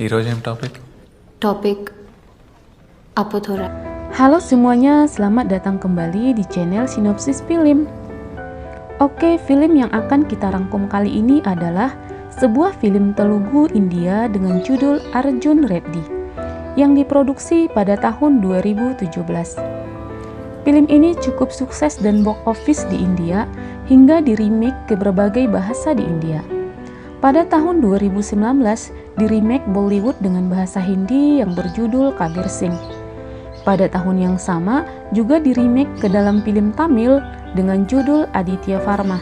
ఈరోజు ఏం topic? Topik apa tuh, Ra? Halo semuanya, selamat datang kembali di channel Sinopsis Film. Oke, film yang akan kita rangkum kali ini adalah sebuah film Telugu India dengan judul Arjun Reddy yang diproduksi pada tahun 2017. Film ini cukup sukses dan box office di India hingga di-remake ke berbagai bahasa di India. Pada tahun 2019, di-remake Bollywood dengan bahasa Hindi yang berjudul Kabir Singh. Pada tahun yang sama, juga di-remake ke dalam film Tamil dengan judul Aditya Pharma.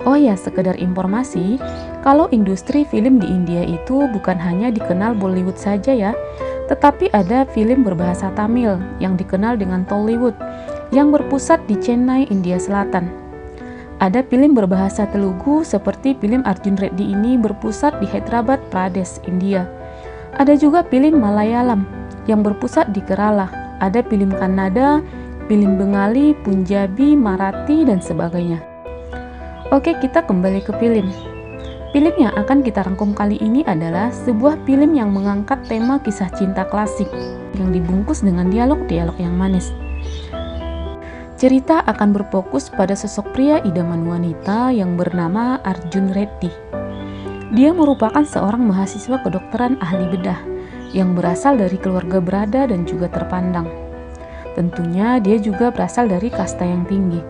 Oh ya, sekedar informasi, kalau industri film di India itu bukan hanya dikenal Bollywood saja ya, tetapi ada film berbahasa Tamil yang dikenal dengan Tollywood, yang berpusat di Chennai, India Selatan. Ada film berbahasa Telugu seperti film Arjun Reddy ini berpusat di Hyderabad, Pradesh, India. Ada juga film Malayalam yang berpusat di Kerala. Ada film Kannada, film Bengali, Punjabi, Marathi, dan sebagainya. Oke, kita kembali ke film. Film yang akan kita rangkum kali ini adalah sebuah film yang mengangkat tema kisah cinta klasik yang dibungkus dengan dialog-dialog yang manis. Cerita akan berfokus pada sosok pria idaman wanita yang bernama Arjun Reddy. Dia merupakan seorang mahasiswa kedokteran ahli bedah yang berasal dari keluarga berada dan juga terpandang. Tentunya dia juga berasal dari kasta yang tinggi.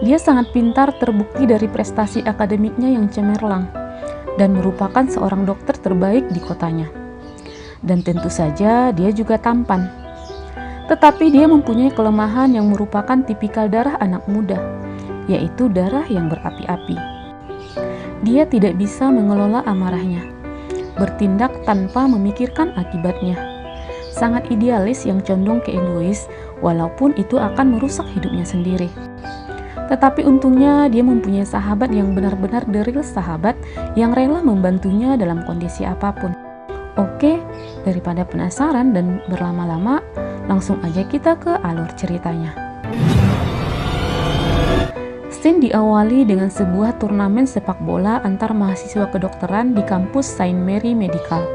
Dia sangat pintar, terbukti dari prestasi akademiknya yang cemerlang dan merupakan seorang dokter terbaik di kotanya. Dan tentu saja dia juga tampan. Tetapi dia mempunyai kelemahan yang merupakan tipikal darah anak muda, yaitu darah yang berapi-api. Dia tidak bisa mengelola amarahnya, bertindak tanpa memikirkan akibatnya. Sangat idealis yang condong ke egois, walaupun itu akan merusak hidupnya sendiri. Tetapi untungnya dia mempunyai sahabat yang benar-benar the real sahabat yang rela membantunya dalam kondisi apapun. Oke, daripada penasaran dan berlama-lama, langsung aja kita ke alur ceritanya. Scene diawali dengan sebuah turnamen sepak bola antar mahasiswa kedokteran di kampus Saint Mary Medical,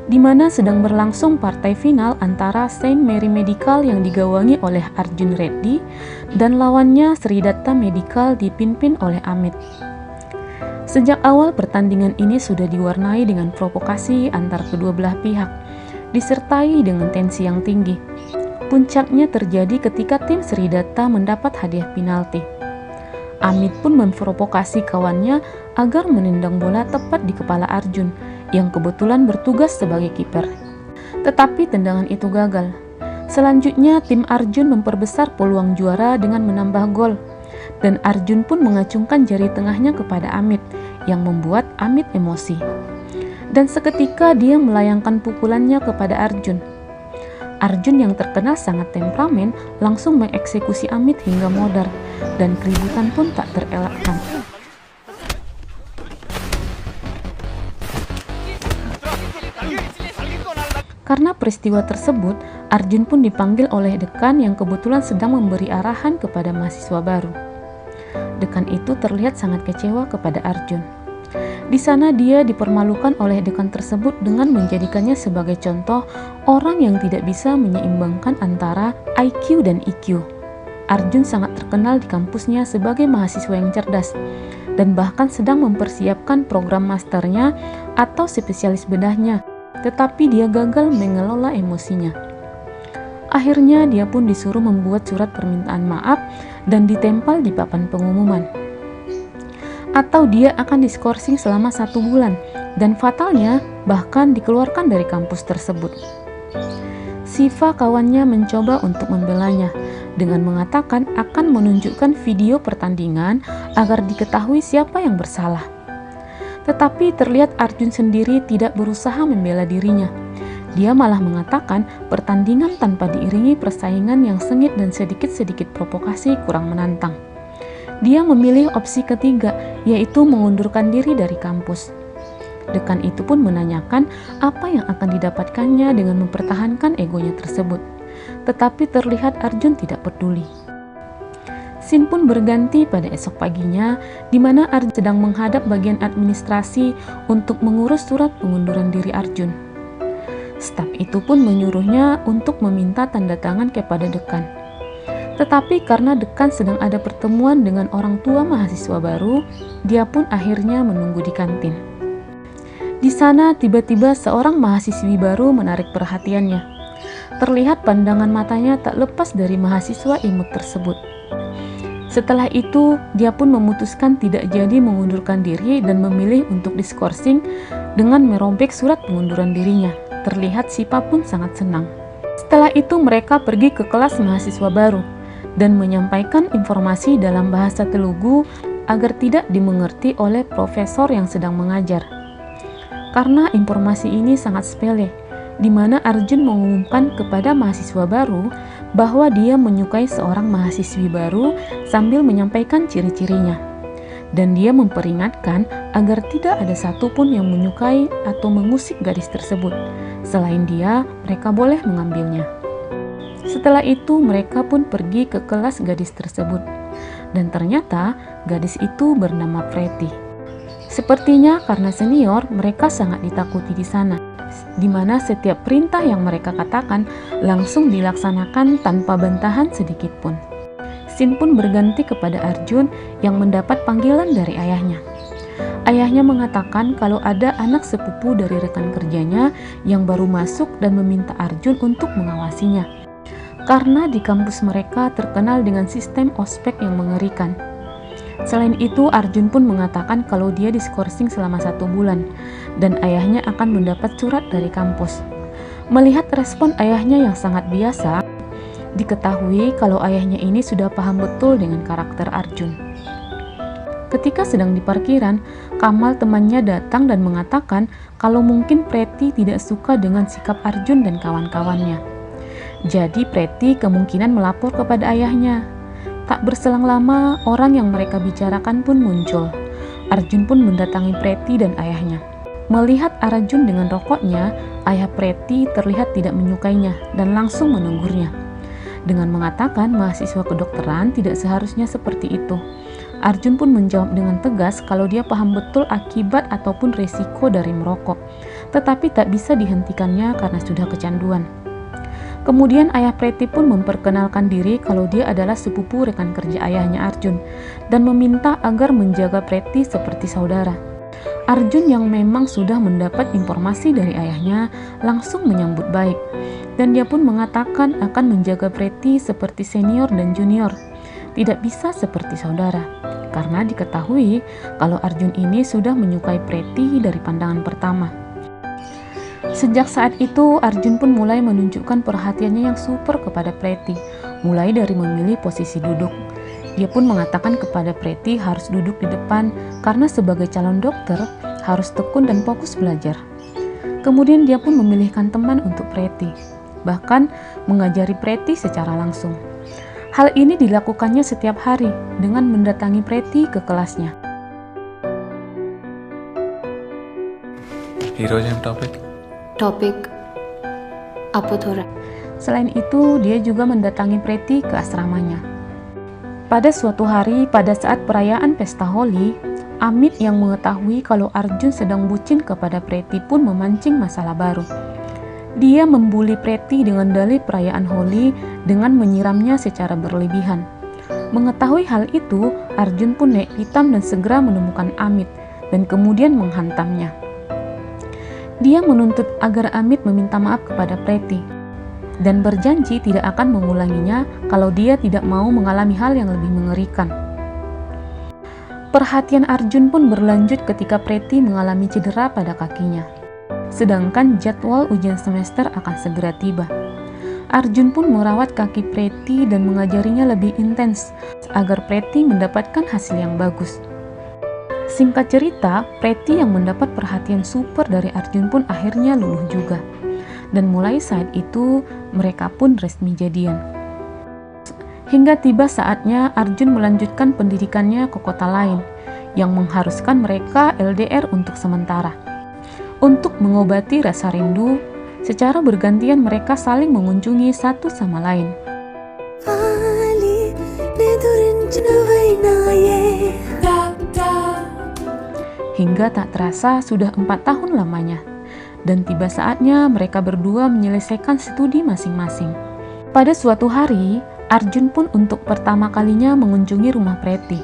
di mana sedang berlangsung partai final antara Saint Mary Medical yang digawangi oleh Arjun Reddy dan lawannya Sridatta Medical dipimpin oleh Amit. Sejak awal pertandingan ini sudah diwarnai dengan provokasi antar kedua belah pihak, disertai dengan tensi yang tinggi. Puncaknya terjadi ketika tim Sridatta mendapat hadiah penalti. Amit pun memprovokasi kawannya agar menendang bola tepat di kepala Arjun, yang kebetulan bertugas sebagai kiper. Tetapi tendangan itu gagal. Selanjutnya tim Arjun memperbesar peluang juara dengan menambah gol. Dan Arjun pun mengacungkan jari tengahnya kepada Amit, yang membuat Amit emosi. Dan seketika dia melayangkan pukulannya kepada Arjun. Arjun yang terkenal sangat temperamen langsung mengeksekusi Amit hingga modar, dan keributan pun tak terelakkan. Karena peristiwa tersebut, Arjun pun dipanggil oleh dekan yang kebetulan sedang memberi arahan kepada mahasiswa baru. Dekan itu terlihat sangat kecewa kepada Arjun. Di sana dia dipermalukan oleh dekan tersebut dengan menjadikannya sebagai contoh orang yang tidak bisa menyeimbangkan antara IQ dan EQ. Arjun sangat terkenal di kampusnya sebagai mahasiswa yang cerdas dan bahkan sedang mempersiapkan program masternya atau spesialis bedahnya, tetapi dia gagal mengelola emosinya. Akhirnya dia pun disuruh membuat surat permintaan maaf dan ditempel di papan pengumuman. Atau dia akan diskorsing selama 1 bulan dan fatalnya bahkan dikeluarkan dari kampus tersebut. Siva kawannya mencoba untuk membelanya dengan mengatakan akan menunjukkan video pertandingan agar diketahui siapa yang bersalah. Tetapi terlihat Arjun sendiri tidak berusaha membela dirinya. Dia malah mengatakan pertandingan tanpa diiringi persaingan yang sengit dan sedikit-sedikit provokasi kurang menantang. Dia memilih opsi ketiga, yaitu mengundurkan diri dari kampus. Dekan itu pun menanyakan apa yang akan didapatkannya dengan mempertahankan egonya tersebut. Tetapi terlihat Arjun tidak peduli. Scene pun berganti pada esok paginya, di mana Arjun sedang menghadap bagian administrasi untuk mengurus surat pengunduran diri Arjun. Staf itu pun menyuruhnya untuk meminta tanda tangan kepada dekan. Tetapi karena dekan sedang ada pertemuan dengan orang tua mahasiswa baru, dia pun akhirnya menunggu di kantin. Di sana tiba-tiba seorang mahasiswi baru menarik perhatiannya. Terlihat pandangan matanya tak lepas dari mahasiswa imut tersebut. Setelah itu, dia pun memutuskan tidak jadi mengundurkan diri dan memilih untuk diskorsing dengan merobek surat pengunduran dirinya. Terlihat Sipa pun sangat senang. Setelah itu mereka pergi ke kelas mahasiswa baru dan menyampaikan informasi dalam bahasa Telugu agar tidak dimengerti oleh profesor yang sedang mengajar. Karena informasi ini sangat sepele, di mana Arjun mengumumkan kepada mahasiswa baru bahwa dia menyukai seorang mahasiswi baru sambil menyampaikan ciri-cirinya. Dan dia memperingatkan agar tidak ada satupun yang menyukai atau mengusik gadis tersebut. Selain dia, mereka boleh mengambilnya. Setelah itu, mereka pun pergi ke kelas gadis tersebut. Dan ternyata, gadis itu bernama Preti. Sepertinya karena senior, mereka sangat ditakuti di sana, di mana setiap perintah yang mereka katakan langsung dilaksanakan tanpa bantahan sedikit pun. Scene pun berganti kepada Arjun yang mendapat panggilan dari ayahnya. Ayahnya mengatakan kalau ada anak sepupu dari rekan kerjanya yang baru masuk dan meminta Arjun untuk mengawasinya. Karena di kampus mereka terkenal dengan sistem ospek yang mengerikan. Selain itu, Arjun pun mengatakan kalau dia diskorsing selama 1 bulan dan ayahnya akan mendapat surat dari kampus. Melihat respon ayahnya yang sangat biasa, diketahui kalau ayahnya ini sudah paham betul dengan karakter Arjun. Ketika sedang di parkiran, Kamal temannya datang dan mengatakan kalau mungkin Preti tidak suka dengan sikap Arjun dan kawan-kawannya. Jadi Preti kemungkinan melapor kepada ayahnya. Tak berselang lama, orang yang mereka bicarakan pun muncul. Arjun pun mendatangi Preti dan ayahnya. Melihat Arjun dengan rokoknya, ayah Preti terlihat tidak menyukainya dan langsung menegurnya. Dengan mengatakan mahasiswa kedokteran tidak seharusnya seperti itu. Arjun pun menjawab dengan tegas kalau dia paham betul akibat ataupun resiko dari merokok, tetapi tak bisa dihentikannya karena sudah kecanduan. Kemudian ayah Preti pun memperkenalkan diri kalau dia adalah sepupu rekan kerja ayahnya Arjun dan meminta agar menjaga Preti seperti saudara. Arjun yang memang sudah mendapat informasi dari ayahnya langsung menyambut baik dan dia pun mengatakan akan menjaga Preti seperti senior dan junior, tidak bisa seperti saudara. Karena diketahui kalau Arjun ini sudah menyukai Preti dari pandangan pertama. Sejak saat itu, Arjun pun mulai menunjukkan perhatiannya yang super kepada Preti, mulai dari memilih posisi duduk. Dia pun mengatakan kepada Preti harus duduk di depan karena sebagai calon dokter harus tekun dan fokus belajar. Kemudian dia pun memilihkan teman untuk Preti, bahkan mengajari Preti secara langsung. Hal ini dilakukannya setiap hari dengan mendatangi Preti ke kelasnya. Topik Apothora. Selain itu, dia juga mendatangi Preti ke asramanya. Pada suatu hari, pada saat perayaan pesta Holi, Amit yang mengetahui kalau Arjun sedang bucin kepada Preti pun memancing masalah baru. Dia membuli Preti dengan dalih perayaan Holi dengan menyiramnya secara berlebihan. Mengetahui hal itu, Arjun pun naik pitam dan segera menemukan Amit dan kemudian menghantamnya. Dia menuntut agar Amit meminta maaf kepada Preti dan berjanji tidak akan mengulanginya kalau dia tidak mau mengalami hal yang lebih mengerikan. Perhatian Arjun pun berlanjut ketika Preti mengalami cedera pada kakinya. Sedangkan jadwal ujian semester akan segera tiba. Arjun pun merawat kaki Preti dan mengajarinya lebih intens agar Preti mendapatkan hasil yang bagus. Singkat cerita, Preti yang mendapat perhatian super dari Arjun pun akhirnya luluh juga. Dan mulai saat itu, mereka pun resmi jadian. Hingga tiba saatnya Arjun melanjutkan pendidikannya ke kota lain, yang mengharuskan mereka LDR untuk sementara. Untuk mengobati rasa rindu, secara bergantian mereka saling mengunjungi satu sama lain. Hingga tak terasa sudah 4 tahun lamanya. Dan tiba saatnya mereka berdua menyelesaikan studi masing-masing. Pada suatu hari, Arjun pun untuk pertama kalinya mengunjungi rumah Preti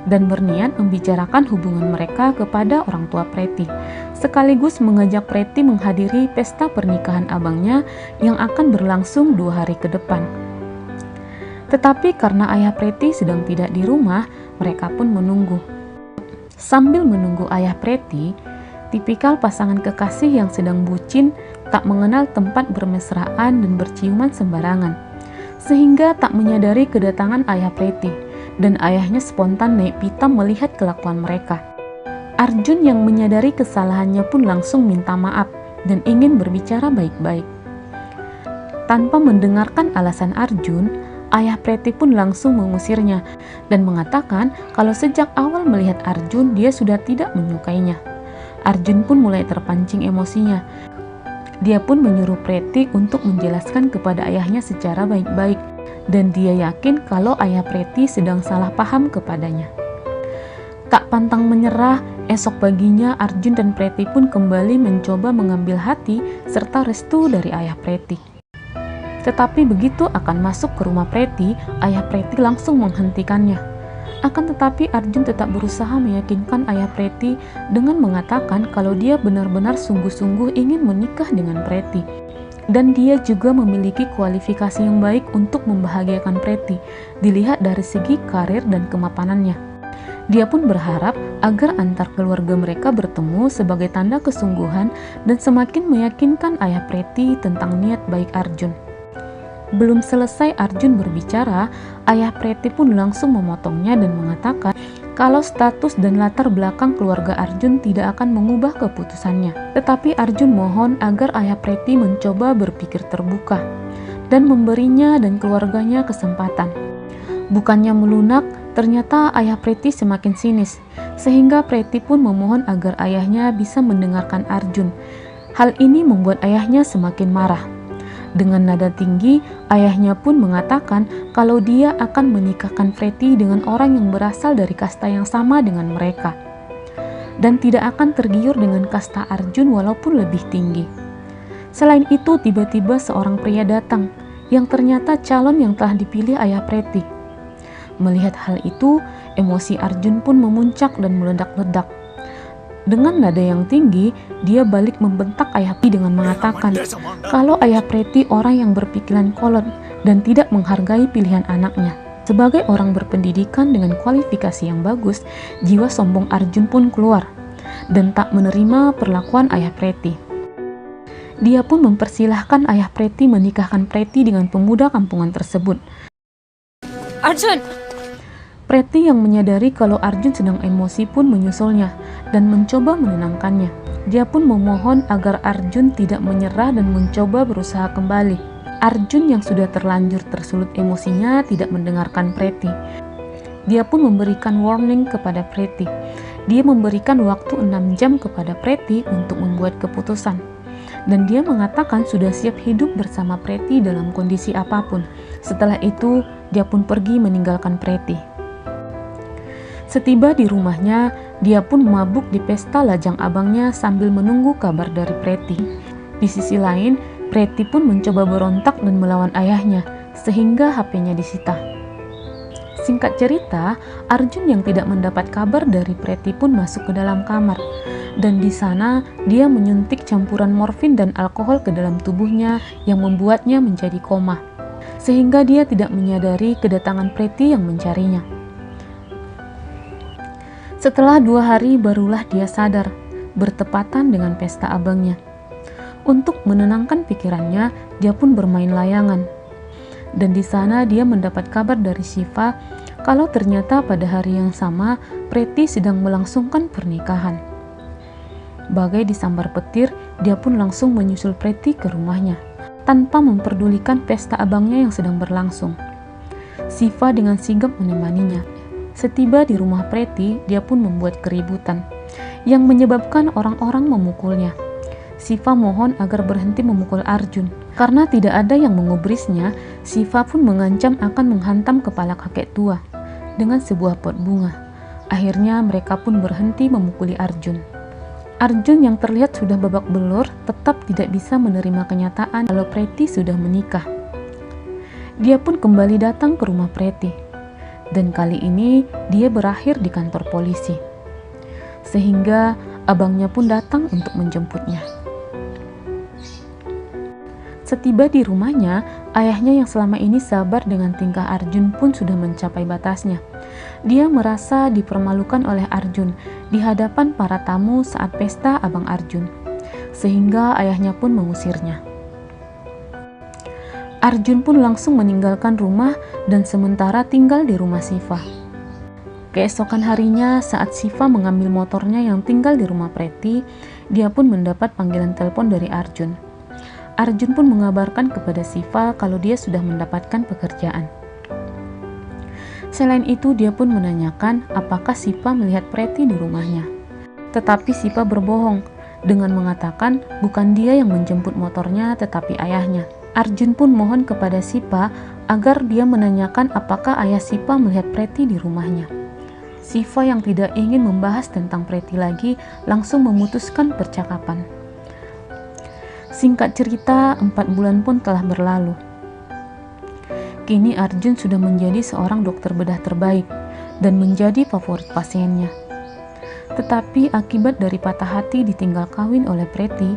dan berniat membicarakan hubungan mereka kepada orang tua Preti, sekaligus mengajak Preti menghadiri pesta pernikahan abangnya yang akan berlangsung 2 hari ke depan. Tetapi karena ayah Preti sedang tidak di rumah, mereka pun menunggu. Sambil menunggu ayah Preti, tipikal pasangan kekasih yang sedang bucin, tak mengenal tempat bermesraan dan berciuman sembarangan, sehingga tak menyadari kedatangan ayah Preti, dan ayahnya spontan naik pitam melihat kelakuan mereka. Arjun yang menyadari kesalahannya pun langsung minta maaf dan ingin berbicara baik-baik. Tanpa mendengarkan alasan Arjun, ayah Preti pun langsung mengusirnya dan mengatakan kalau sejak awal melihat Arjun dia sudah tidak menyukainya. Arjun pun mulai terpancing emosinya. Dia pun menyuruh Preti untuk menjelaskan kepada ayahnya secara baik-baik, dan dia yakin kalau ayah Preti sedang salah paham kepadanya. Tak pantang menyerah, esok paginya Arjun dan Preti pun kembali mencoba mengambil hati serta restu dari ayah Preti. Tetapi begitu akan masuk ke rumah Preti, ayah Preti langsung menghentikannya. Akan tetapi Arjun tetap berusaha meyakinkan ayah Preti dengan mengatakan kalau dia benar-benar sungguh-sungguh ingin menikah dengan Preti. Dan dia juga memiliki kualifikasi yang baik untuk membahagiakan Preti, dilihat dari segi karir dan kemapanannya. Dia pun berharap agar antar keluarga mereka bertemu sebagai tanda kesungguhan dan semakin meyakinkan ayah Preti tentang niat baik Arjun. Belum selesai Arjun berbicara, ayah Preti pun langsung memotongnya dan mengatakan kalau status dan latar belakang keluarga Arjun tidak akan mengubah keputusannya. Tetapi Arjun mohon agar ayah Preti mencoba berpikir terbuka dan memberinya dan keluarganya kesempatan. Bukannya melunak, ternyata ayah Preti semakin sinis, sehingga Preti pun memohon agar ayahnya bisa mendengarkan Arjun. Hal ini membuat ayahnya semakin marah. Dengan nada tinggi, ayahnya pun mengatakan kalau dia akan menikahkan Preti dengan orang yang berasal dari kasta yang sama dengan mereka, dan tidak akan tergiur dengan kasta Arjun walaupun lebih tinggi. Selain itu, tiba-tiba seorang pria datang, yang ternyata calon yang telah dipilih ayah Preti. Melihat hal itu, emosi Arjun pun memuncak dan meledak-ledak. Dengan nada yang tinggi, dia balik membentak ayah Preti dengan mengatakan kalau ayah Preti orang yang berpikiran kolot dan tidak menghargai pilihan anaknya. Sebagai orang berpendidikan dengan kualifikasi yang bagus, jiwa sombong Arjun pun keluar dan tak menerima perlakuan ayah Preti. Dia pun mempersilahkan ayah Preti menikahkan Preti dengan pemuda kampungan tersebut. Arjun! Preti yang menyadari kalau Arjun sedang emosi pun menyusulnya dan mencoba menenangkannya. Dia pun memohon agar Arjun tidak menyerah dan mencoba berusaha kembali. Arjun yang sudah terlanjur tersulut emosinya tidak mendengarkan Preti. Dia pun memberikan warning kepada Preti. Dia memberikan waktu 6 jam kepada Preti untuk membuat keputusan. Dan dia mengatakan sudah siap hidup bersama Preti dalam kondisi apapun. Setelah itu, dia pun pergi meninggalkan Preti. Setiba di rumahnya, dia pun mabuk di pesta lajang abangnya sambil menunggu kabar dari Preti. Di sisi lain, Preti pun mencoba berontak dan melawan ayahnya, sehingga HP-nya disita. Singkat cerita, Arjun yang tidak mendapat kabar dari Preti pun masuk ke dalam kamar. Dan di sana, dia menyuntik campuran morfin dan alkohol ke dalam tubuhnya yang membuatnya menjadi koma. Sehingga dia tidak menyadari kedatangan Preti yang mencarinya. Setelah 2 hari barulah dia sadar, bertepatan dengan pesta abangnya. Untuk menenangkan pikirannya, dia pun bermain layangan. Dan di sana dia mendapat kabar dari Syifa kalau ternyata pada hari yang sama Preti sedang melangsungkan pernikahan. Bagai disambar petir, dia pun langsung menyusul Preti ke rumahnya, tanpa memperdulikan pesta abangnya yang sedang berlangsung. Syifa dengan sigap menemaninya. Setiba di rumah Preti, dia pun membuat keributan yang menyebabkan orang-orang memukulnya. Syifa mohon agar berhenti memukul Arjun. Karena tidak ada yang mengubrisnya, Syifa pun mengancam akan menghantam kepala kakek tua dengan sebuah pot bunga. Akhirnya mereka pun berhenti memukuli Arjun. Arjun yang terlihat sudah babak belur tetap tidak bisa menerima kenyataan kalau Preti sudah menikah. Dia pun kembali datang ke rumah Preti, dan kali ini dia berakhir di kantor polisi. Sehingga abangnya pun datang untuk menjemputnya. Setiba di rumahnya, ayahnya yang selama ini sabar dengan tingkah Arjun pun sudah mencapai batasnya. Dia merasa dipermalukan oleh Arjun di hadapan para tamu saat pesta abang Arjun, sehingga ayahnya pun mengusirnya. Arjun pun langsung meninggalkan rumah dan sementara tinggal di rumah Siva. Keesokan harinya saat Siva mengambil motornya yang tinggal di rumah Preti, dia pun mendapat panggilan telepon dari Arjun. Arjun pun mengabarkan kepada Siva kalau dia sudah mendapatkan pekerjaan. Selain itu, dia pun menanyakan apakah Siva melihat Preti di rumahnya. Tetapi Siva berbohong dengan mengatakan bukan dia yang menjemput motornya tetapi ayahnya. Arjun pun mohon kepada Siva agar dia menanyakan apakah ayah Siva melihat Preti di rumahnya. Siva yang tidak ingin membahas tentang Preti lagi langsung memutuskan percakapan. Singkat cerita, 4 bulan pun telah berlalu. Kini Arjun sudah menjadi seorang dokter bedah terbaik dan menjadi favorit pasiennya. Tetapi akibat dari patah hati ditinggal kawin oleh Preti,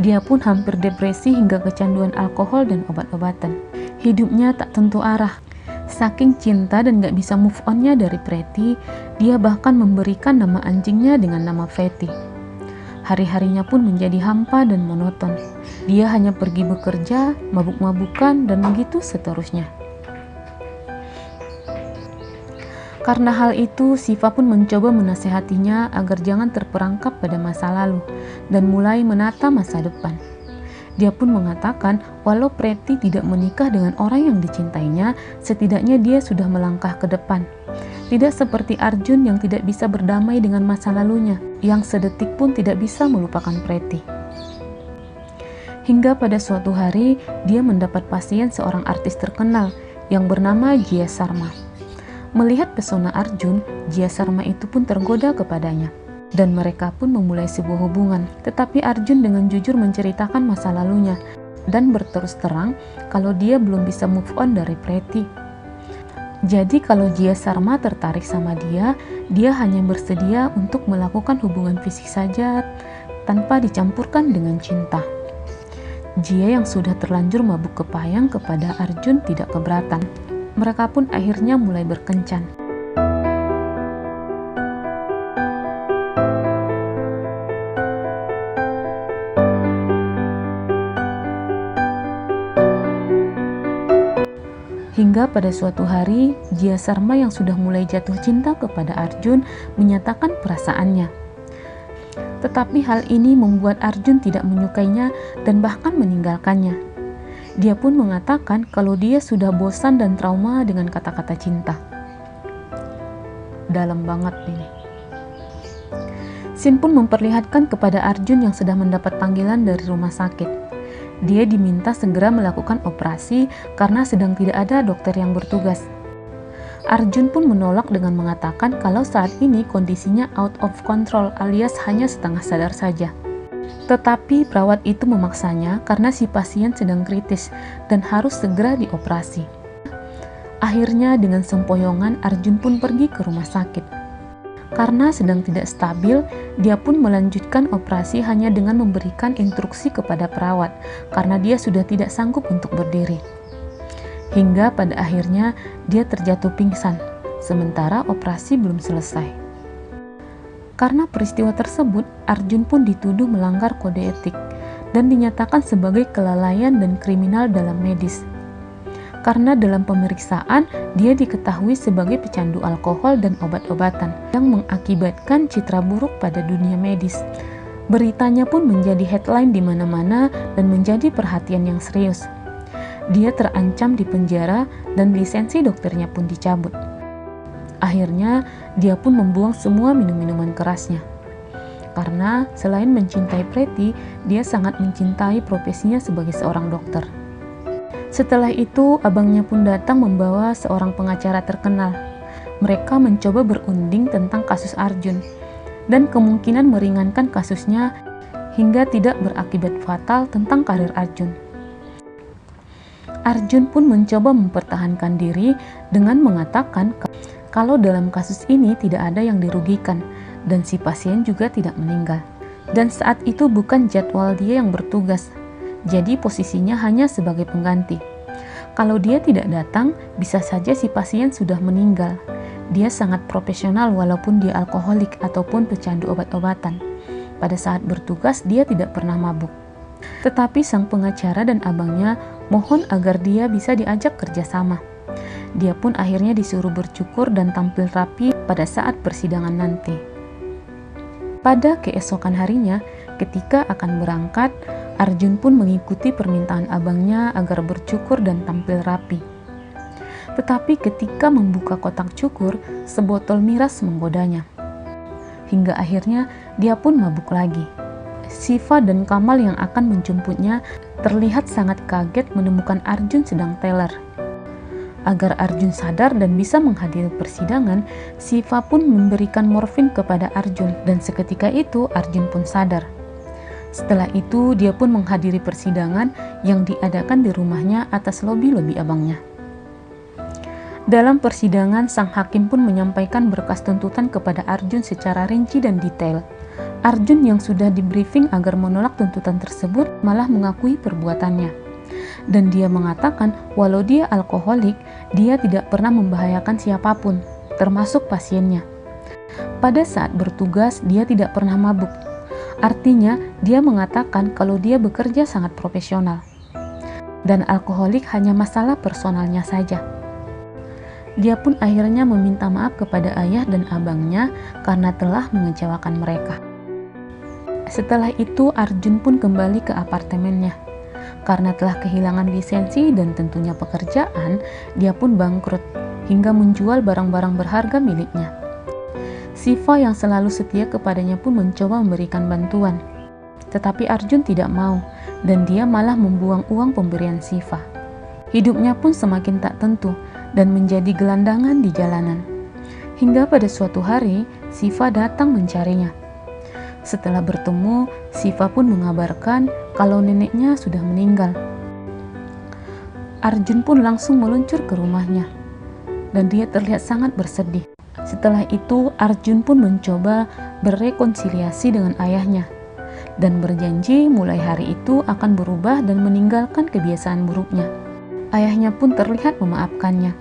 dia pun hampir depresi hingga kecanduan alkohol dan obat-obatan. Hidupnya tak tentu arah. Saking cinta dan gak bisa move on-nya dari Preti, dia bahkan memberikan nama anjingnya dengan nama Fetty. Hari-harinya pun menjadi hampa dan monoton. Dia hanya pergi bekerja, mabuk-mabukan, dan begitu seterusnya. Karena hal itu, Siva pun mencoba menasehatinya agar jangan terperangkap pada masa lalu dan mulai menata masa depan. Dia pun mengatakan walau Preti tidak menikah dengan orang yang dicintainya, setidaknya dia sudah melangkah ke depan. Tidak seperti Arjun yang tidak bisa berdamai dengan masa lalunya, yang sedetik pun tidak bisa melupakan Preti. Hingga pada suatu hari, dia mendapat pasien seorang artis terkenal yang bernama Jia Sharma. Melihat pesona Arjun, Jia Sharma itu pun tergoda kepadanya. Dan mereka pun memulai sebuah hubungan. Tetapi Arjun dengan jujur menceritakan masa lalunya dan berterus terang kalau dia belum bisa move on dari Preti. Jadi kalau Jia Sharma tertarik sama dia hanya bersedia untuk melakukan hubungan fisik saja tanpa dicampurkan dengan cinta. Jia yang sudah terlanjur mabuk kepayang kepada Arjun tidak keberatan. Mereka pun akhirnya mulai berkencan. Hingga pada suatu hari, Jia Sharma yang sudah mulai jatuh cinta kepada Arjun menyatakan perasaannya. Tetapi hal ini membuat Arjun tidak menyukainya dan bahkan meninggalkannya. Dia pun mengatakan kalau dia sudah bosan dan trauma dengan kata-kata cinta. Dalam banget ini. Sin pun memperlihatkan kepada Arjun yang sedang mendapat panggilan dari rumah sakit. Dia diminta segera melakukan operasi karena sedang tidak ada dokter yang bertugas. Arjun pun menolak dengan mengatakan kalau saat ini kondisinya out of control alias hanya setengah sadar saja. Tetapi perawat itu memaksanya karena si pasien sedang kritis dan harus segera dioperasi. Akhirnya dengan sempoyongan Arjun pun pergi ke rumah sakit. Karena sedang tidak stabil, dia pun melanjutkan operasi hanya dengan memberikan instruksi kepada perawat karena dia sudah tidak sanggup untuk berdiri. Hingga pada akhirnya dia terjatuh pingsan, sementara operasi belum selesai. Karena peristiwa tersebut, Arjun pun dituduh melanggar kode etik dan dinyatakan sebagai kelalaian dan kriminal dalam medis. Karena dalam pemeriksaan, dia diketahui sebagai pecandu alkohol dan obat-obatan yang mengakibatkan citra buruk pada dunia medis. Beritanya pun menjadi headline di mana-mana dan menjadi perhatian yang serius. Dia terancam di penjara dan lisensi dokternya pun dicabut. Akhirnya, dia pun membuang semua minum-minuman kerasnya. Karena selain mencintai Preti, dia sangat mencintai profesinya sebagai seorang dokter. Setelah itu, abangnya pun datang membawa seorang pengacara terkenal. mereka mencoba berunding tentang kasus Arjun dan kemungkinan meringankan kasusnya hingga tidak berakibat fatal tentang karir Arjun. Arjun pun mencoba mempertahankan diri dengan mengatakan kalau dalam kasus ini tidak ada yang dirugikan dan si pasien juga tidak meninggal. Dan saat itu bukan jadwal dia yang bertugas, jadi posisinya hanya sebagai pengganti. Kalau dia tidak datang, bisa saja si pasien sudah meninggal. Dia sangat profesional walaupun dia alkoholik ataupun pecandu obat-obatan. Pada saat bertugas, dia tidak pernah mabuk. Tetapi sang pengacara dan abangnya mohon agar dia bisa diajak kerjasama. Dia pun akhirnya disuruh bercukur dan tampil rapi pada saat persidangan nanti. Pada keesokan harinya, ketika akan berangkat, Arjun pun mengikuti permintaan abangnya agar bercukur dan tampil rapi. Tetapi ketika membuka kotak cukur, sebotol miras menggodanya. Hingga akhirnya dia pun mabuk lagi. Siva dan Kamal yang akan menjemputnya terlihat sangat kaget menemukan Arjun sedang teler. Agar Arjun sadar dan bisa menghadiri persidangan, Siva pun memberikan morfin kepada Arjun dan seketika itu Arjun pun sadar. Setelah itu dia pun menghadiri persidangan yang diadakan di rumahnya atas lobi-lobi abangnya. Dalam persidangan, sang hakim pun menyampaikan berkas tuntutan kepada Arjun secara rinci dan detail. Arjun yang sudah di-briefing agar menolak tuntutan tersebut malah mengakui perbuatannya. Dan dia mengatakan walau dia alkoholik, dia tidak pernah membahayakan siapapun, termasuk pasiennya. Pada saat bertugas, dia tidak pernah mabuk. Artinya, dia mengatakan kalau dia bekerja sangat profesional. Dan alkoholik hanya masalah personalnya saja. Dia pun akhirnya meminta maaf kepada ayah dan abangnya karena telah mengecewakan mereka. Setelah itu, Arjun pun kembali ke apartemennya. Karena telah kehilangan lisensi dan tentunya pekerjaan, dia pun bangkrut hingga menjual barang-barang berharga miliknya. Siva yang selalu setia kepadanya pun mencoba memberikan bantuan. Tetapi Arjun tidak mau dan dia malah membuang uang pemberian Siva. Hidupnya pun semakin tak tentu dan menjadi gelandangan di jalanan. Hingga pada suatu hari, Siva datang mencarinya. Setelah bertemu, Siva pun mengabarkan kalau neneknya sudah meninggal. Arjun pun langsung meluncur ke rumahnya dan dia terlihat sangat bersedih. Setelah itu, Arjun pun mencoba berrekonsiliasi dengan ayahnya dan berjanji mulai hari itu akan berubah dan meninggalkan kebiasaan buruknya. Ayahnya pun terlihat memaafkannya.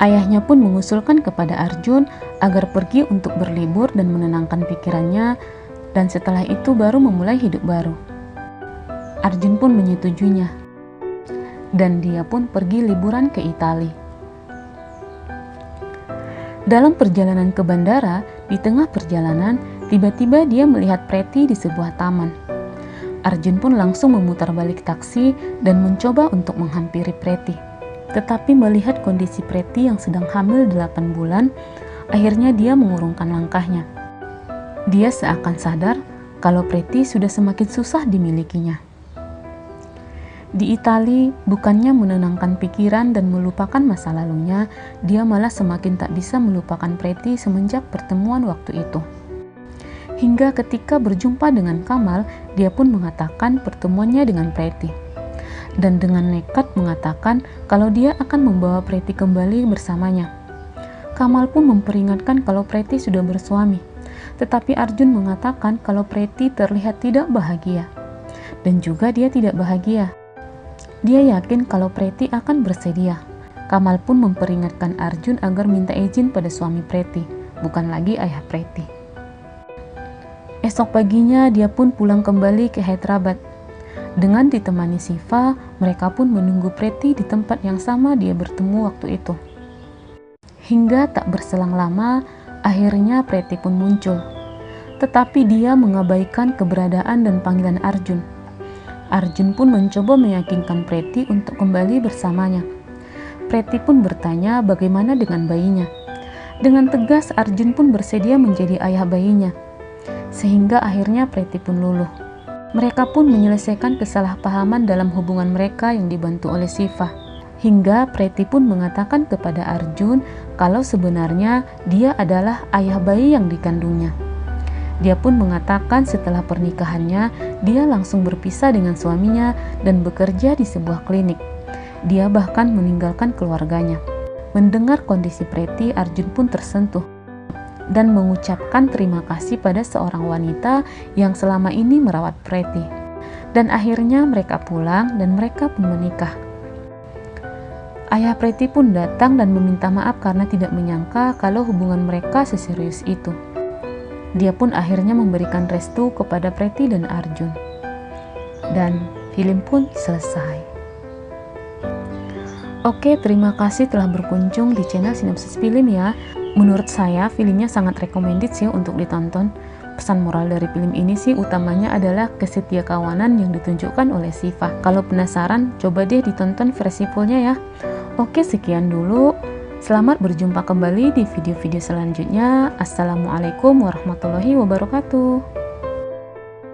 Ayahnya pun mengusulkan kepada Arjun agar pergi untuk berlibur dan menenangkan pikirannya, dan setelah itu baru memulai hidup baru. Arjun pun menyetujuinya, dan dia pun pergi liburan ke Italia. Dalam perjalanan ke bandara, di tengah perjalanan, tiba-tiba dia melihat Preti di sebuah taman. Arjun pun langsung memutar balik taksi dan mencoba untuk menghampiri Preti. Tetapi melihat kondisi Preti yang sedang hamil 8 bulan, akhirnya dia mengurungkan langkahnya. Dia seakan sadar kalau Preti sudah semakin susah dimilikinya. Di Italia, bukannya menenangkan pikiran dan melupakan masa lalunya, dia malah semakin tak bisa melupakan Preti semenjak pertemuan waktu itu. Hingga ketika berjumpa dengan Kamal, dia pun mengatakan pertemuannya dengan Preti. Dan dengan nekat mengatakan kalau dia akan membawa Preti kembali bersamanya. Kamal pun memperingatkan kalau Preti sudah bersuami. Tetapi Arjun mengatakan kalau Preti terlihat tidak bahagia. Dan juga dia tidak bahagia. Dia yakin kalau Preti akan bersedia. Kamal pun memperingatkan Arjun agar minta izin pada suami Preti, bukan lagi ayah Preti. Esok paginya dia pun pulang kembali ke Hyderabad. Dengan ditemani Siva, mereka pun menunggu Preti di tempat yang sama dia bertemu waktu itu. Hingga tak berselang lama, akhirnya Preti pun muncul. Tetapi dia mengabaikan keberadaan dan panggilan Arjun. Arjun pun mencoba meyakinkan Preti untuk kembali bersamanya. Preti pun bertanya bagaimana dengan bayinya. Dengan tegas Arjun pun bersedia menjadi ayah bayinya. Sehingga akhirnya Preti pun luluh. Mereka pun menyelesaikan kesalahpahaman dalam hubungan mereka yang dibantu oleh Siva. Hingga Preti pun mengatakan kepada Arjun kalau sebenarnya dia adalah ayah bayi yang dikandungnya. Dia pun mengatakan setelah pernikahannya, dia langsung berpisah dengan suaminya dan bekerja di sebuah klinik. Dia bahkan meninggalkan keluarganya. Mendengar kondisi Preti, Arjun pun tersentuh dan mengucapkan terima kasih pada seorang wanita yang selama ini merawat Preti. Dan akhirnya mereka pulang dan mereka pun menikah. Ayah Preti pun datang dan meminta maaf karena tidak menyangka kalau hubungan mereka seserius itu. Dia pun akhirnya memberikan restu kepada Preti dan Arjun. Dan film pun selesai. Oke, terima kasih telah berkunjung di channel Sinopsis Film ya. Menurut saya filmnya sangat recommended sih untuk ditonton. Pesan moral dari film ini sih utamanya adalah kesetiakawanan yang ditunjukkan oleh Siva. Kalau penasaran, coba deh ditonton versi fullnya ya. Oke, sekian dulu. Selamat berjumpa kembali di video-video selanjutnya. Assalamualaikum warahmatullahi wabarakatuh.